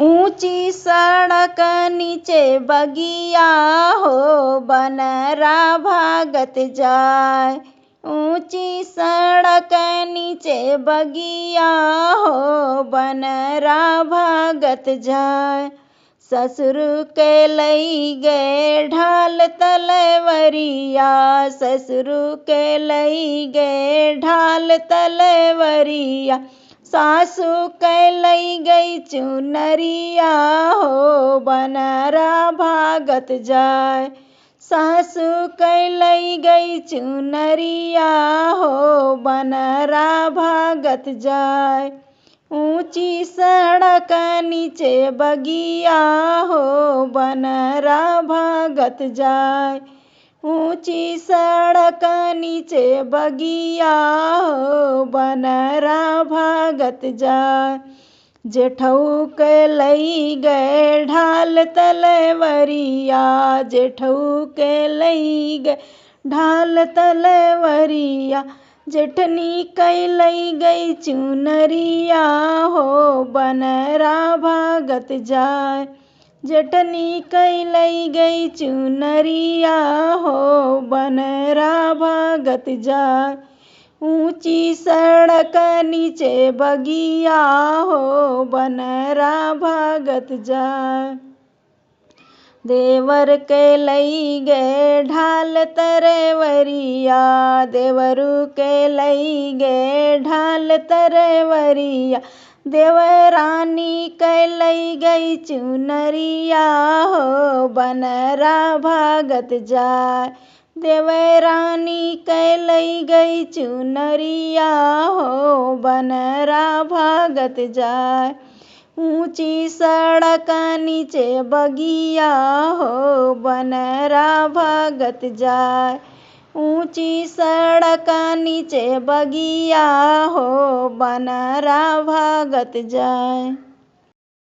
ऊंची सड़क नीचे बगिया हो बनरा भागत जाए। ऊंची सड़क नीचे बगिया हो बनरा भागत जाए। ससुर के लई गए ढाल तलवरिया, ससुर के लई गए ढाल तलवरिया। सासू के लई गई चुनरिया हो बनरा भागत जाए। सासू के लई गई चुनरिया हो बनरा भागत जाए। ऊंची सड़क नीचे बगिया हो बनरा भागत जाए। ऊंची सड़क नीचे बगिया हो बनरा भागत जाए। जेठऊ के लई गए ढाल तलवरिया, जेठऊ के लई गए ढाल तलवरिया। जेठनी के लई गई चुनरिया हो बनरा भागत जाए। जेठनी के लई गई चुनरिया हो बनरा भागत जाए। ऊंची सड़क नीचे बगिया हो बनरा भागत जाए। देवर के लई गए ढाल तरवरिया, देवरू के लई गए ढाल तरवरिया। देवरानी के लई गई चुनरिया हो बनरा भागत जाए। देवरानी के लई गई चुनरिया हो बनरा भागत जाए। ऊंची सड़क नीचे बगिया हो बनरा भागत जाए। ऊंची सड़क नीचे बगिया हो बनरा भागत जाए।